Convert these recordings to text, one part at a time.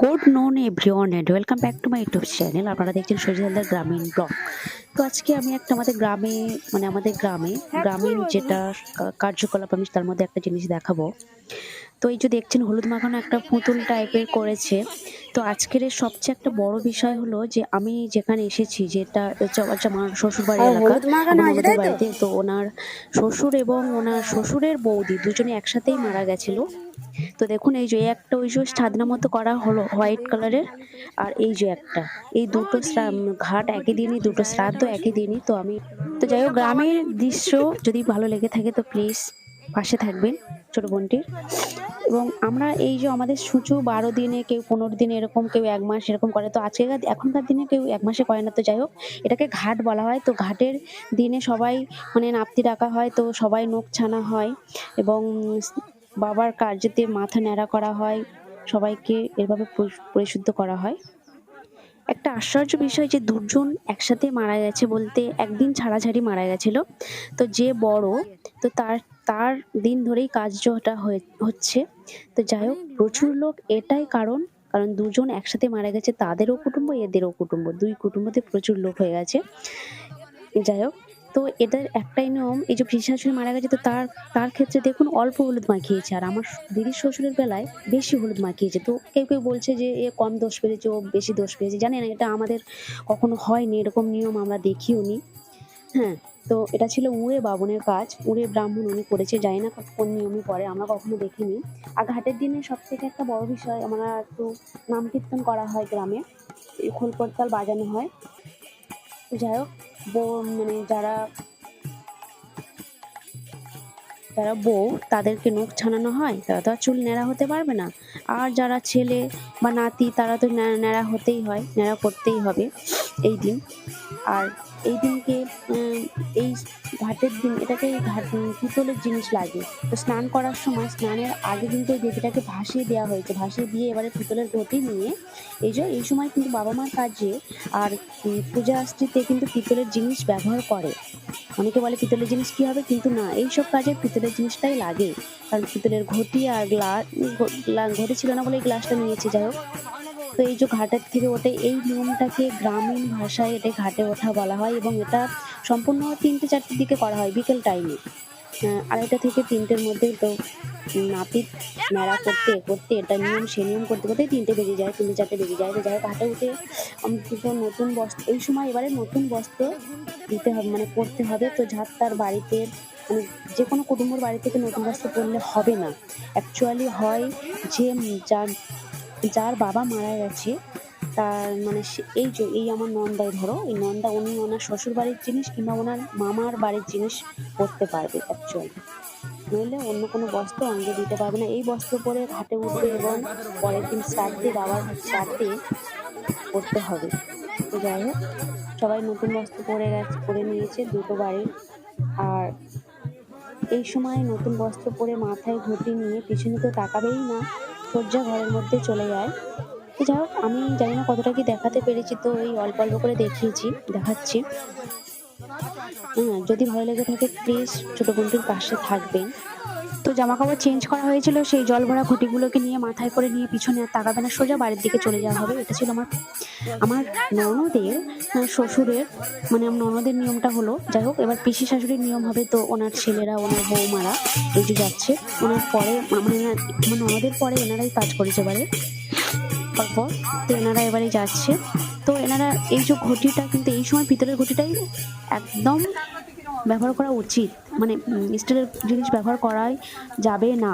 Good noon everyone and welcome back to my YouTube channel. আপনারা দেখছেন সজলদার গ্রামীণ blog. তো আজকে আমি একটা আমাদের গ্রামে আমাদের গ্রামীণ যেটা কার্যকলাপ আমি তার মধ্যে একটা জিনিস দেখাবো। তো এই যে দেখছেন হলুদ মাখানো একটা পুতুল টাইপের করেছে। তো আজকের এর সবচেয়ে একটা বড় বিষয় হলো যে আমি যেখানে এসেছি যেটা হচ্ছে আমার শ্বশুরবাড়ি এলাকা হলুদ মাখানো এবং হয়েছে আমাদের তাই তো। বাড়িতে। তো ওনার শ্বশুর এবং ওনার শ্বশুরের বৌদি দুজনে একসাথেই মারা গেছিল। তো দেখুন এই যে একটা ওই যে ছাদনা মতো করা হলো হোয়াইট কালারের, আর এই যে একটা এই দুটো ঘাট একই দিনই, দুটো শ্রাদ্ধ একই দিনই। তো আমি তো যাই হোক, গ্রামের দৃশ্য যদি ভালো লেগে থাকে তো প্লিজ পাশে থাকবেন ছোট বোনটির। এবং আমরা এই যে আমাদের সূচু 12 দিনে, কেউ 15 দিনে, এরকম কেউ 1 মাস এরকম করে। তো এখনকার দিনে কেউ 1 মাসে করে না। তো যাই হোক, এটাকে ঘাট বলা হয়। তো ঘাটের দিনে সবাই নাপ্তি ডাকা হয়, তো সবাই নখ ছানা হয় এবং বাবার কার্যেতে মাথা ন্যাড়া করা হয়, সবাইকে এভাবে পরিশুদ্ধ করা হয়। একটা আশ্চর্য বিষয় যে দুজন একসাথে মারা গেছে, বলতে একদিন ছাড়াছাড়ি মারা গেছিল। তো যে বড়, তো তার তার দিন ধরেই কাজটা হচ্ছে। তো যাই হোক, প্রচুর লোক এটাই কারণ, কারণ দুজন একসাথে মারা গেছে, তাদেরও কুটুম্ব এদেরও কুটুম্ব, দুই কুটুম্বতে প্রচুর লোক হয়ে গেছে। যাই হোক, তো এটার একটাই নিয়ম, এই যে পিসি শাশুড়ি মারা গেছে, তো তার তার ক্ষেত্রে দেখুন অল্প হলুদ মাখিয়েছে, আর আমার দিদির শ্বশুরের বেলায় বেশি হলুদ মাখিয়েছে। তো কেউ কেউ বলছে যে এ কম দোষ পেয়েছে, ও বেশি দোষ পেয়েছে। জানি না, এটা আমাদের কখনো হয়নি, এরকম নিয়ম আমরা দেখিও নি। হ্যাঁ, তো এটা ছিল উড়ে বাবনের কাজ, উড়ে ব্রাহ্মণ উনি করেছে, জানি না কোন নিয়মে করে, আমরা কখনো দেখিনি। আর ঘাটের দিনে সব থেকে একটা বড় বিষয়, আমরা একটু নাম কীর্তন করা হয় গ্রামে, খোল করতাল বাজানো হয়। যাই হোক, যারা যারা বউ, তাদেরকে নখ ছানানো হয়, তারা তো আর চুল ন্যাড়া হতে পারবে না। আর যারা ছেলে বা নাতি, তারা তো ন্যাড়া হতেই হয়, ন্যাড়া করতেই হবে এই দিন। আর এই দিনকে এই ঘাটের দিন এটাকে পিতলের জিনিস লাগে। তো স্নান করার সময়, স্নানের আগে কিন্তু এই বেদিটাকে ভাসিয়ে দেওয়া হয়েছে, ভাসিয়ে দিয়ে এবারে পিতলের ঘটি নিয়ে এই সময় কিন্তু বাবা মার কাজে আর পূজা আস্তিতে কিন্তু পিতলের জিনিস ব্যবহার করে। অনেকে বলে পিতলের জিনিস কি হবে, কিন্তু না, এইসব কাজে পিতলের জিনিসটাই লাগে। কারণ পিতলের ঘটি আর ঘটি ছিল না বলে এই গ্লাসটা নিয়েছে। যাই হোক, তো এই যে ঘাটের থেকে ওঠে, এই নিয়মটাকে গ্রামীণ ভাষায় এটা ঘাটে ওঠা বলা হয়, এবং এটা সম্পূর্ণ 3টে-4টের দিকে করা হয়, বিকেল টাইমে। 2:30 থেকে 3টের মধ্যে। তো নাপিত ন্যাড়া করতে করতে, এটা নিয়ম সে নিয়ম করতে করতে 3টে বেজে যায়, 3টে-4টে বেজে যায়। তো যাই হোক, ঘাটে উঠে দুটো নতুন বস্ত্র, এই সময় এবারে নতুন বস্ত্র দিতে হবে, পরতে হবে। তো যার তার বাড়িতে, যে কোনো কুটুম্বর বাড়ি থেকে নতুন বস্ত্র পরলে হবে না। অ্যাকচুয়ালি হয় যে যার যার বাবা মারা গেছে, তার এই আমার নন্দাই, ধরো এই নন্দা, উনি ওনার শ্বশুর বাড়ির জিনিস কিংবা ওনার মামার বাড়ির জিনিস পরতে পারবে অ্যাকচুয়ালি, নইলে অন্য কোনো বস্ত্র অঙ্গে দিতে পারবে না। এই বস্ত্র পরে ঘাটে উঠবে এবং পরের দিন শ্রাদ্ধে, বাবার শ্রাদ্ধে পরতে হবে। তো যাই হোক, সবাই নতুন বস্ত্র পরে নিয়েছে দুটো বাড়ির। আর এই সময় নতুন বস্ত্র পরে মাথায় ঘটি নিয়ে পিছনে তো তাকাবেই না, সজ্জা ঘরের মধ্যে চলে যায়। তো যাই হোক, আমি জানি না কতটা কি দেখাতে পেরেছি, তো এই অল্প অল্প করে দেখাচ্ছি। যদি ভালো লেগে থাকে প্লিজ ছোট বোনটির পাশে থাকবেন। তো জামা কাপড় চেঞ্জ করা হয়েছিল, সেই জল ভরা ঘটিগুলোকে নিয়ে মাথায় করে নিয়ে পিছনে আর তাকাবে না, সোজা বাড়ির দিকে চলে যাওয়া হবে। এটা ছিল আমার আমার ননদের শ্বশুরের, আমার ননদের নিয়মটা হলো। যাই হোক, এবার পিসি শাশুড়ির নিয়ম হবে। তো ওনার ছেলেরা, ওনার বৌমারা এই যে যাচ্ছে, ওনার পরে আমার ননদের পরে এনারাই কাজ করেছে এবারে পরপর। তো এনারা এবারে যাচ্ছে। তো এনারা এই যে ঘটিটা, কিন্তু এই সময় পিতলের ঘটিটাই একদম ব্যবহার করা উচিত, স্টিলের জিনিস ব্যবহার করাই যাবে না।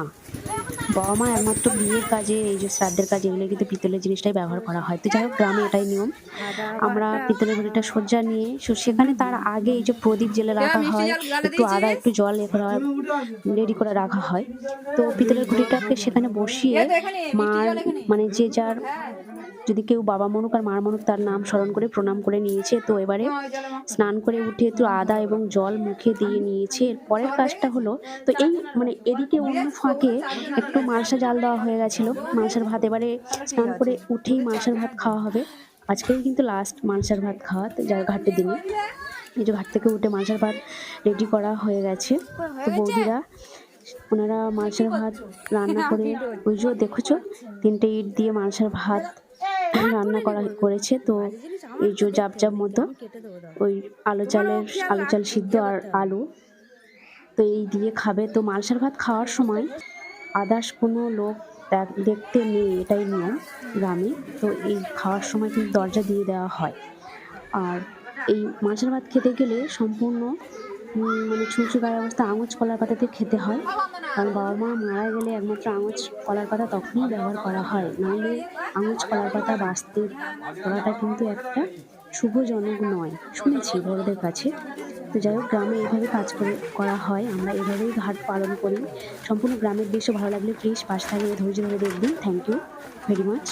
বাবা মা একমাত্র বিয়ের কাজে, এই যে শ্রাদ্ধের কাজে, এগুলো কিন্তু পিতলের জিনিসটাই ব্যবহার করা হয়। তো যাই হোক, গ্রামে এটাই নিয়ম। আমরা পিতলের ঘটিটা সজ্জা নিয়ে, সেখানে তার আগে এই যে প্রদীপ জেলে রাখা হয়, একটু আদা একটু জল করা হয়, রেডি করে রাখা হয়। তো পিতলের ঘটিটাকে সেখানে বসিয়ে মার, যে যার, যদি কেউ বাবা মনুক আর মার মনুক, তার নাম স্মরণ করে প্রণাম করে নিয়েছে। তো এবারে স্নান করে উঠে একটু আদা এবং জল মুখে দিয়ে নিয়েছে। এর পরের কাজটা হলো, তো এই এদিকে অন্য ফাঁকে একটু মালসা জাল দেওয়া হয়ে গেছিল, মালসার ভাত। এবারে স্নান করে উঠেই মালসার ভাত খাওয়া হবে। আজকেই কিন্তু লাস্ট মালসার ভাত খাওয়া, যার ঘাটের দিনে। এই যে ঘাট থেকে উঠে মালসার ভাত রেডি করা হয়ে গেছে। তো বৌদিরা ওনারা মালসার ভাত রান্না করে, ওই যে দেখছো 3টে ইট দিয়ে মালসার ভাত রান্না করেছে। তো এই যে জাব জাব মতো ওই আলু চাল সিদ্ধ আর আলু, তো এই দিয়ে খাবে। তো মালসার ভাত খাওয়ার সময় আদার্স কোনো লোক দেখতে নেই, এটাই নিয়ম গ্রামে। তো এই খাওয়ার সময় কিন্তু দরজা দিয়ে দেওয়া হয়। আর এই মাছের ভাত খেতে গেলে সম্পূর্ণ মানে ছুঁচো গায়ে অবস্থা আঙুচ কলার পাতাতে খেতে হয়। কারণ বাবা মা মারা গেলে একমাত্র আঙুচ কলার পাতা তখনই ব্যবহার করা হয়, নাহলে আঙুচ কলার পাতা বাঁচতে করাটা কিন্তু একটা শুভজনক নয়, শুনেছি বড়দের কাছে। তো যাই হোক, গ্রামে এইভাবে করা হয়, আমরা এভাবেই ঘাট পালন করি। সম্পূর্ণ গ্রামের দৃশ্য ভালো লাগলে প্লিজ পাশে থাকলে ধৈর্য ধরে দেখবেন। Thank you very much.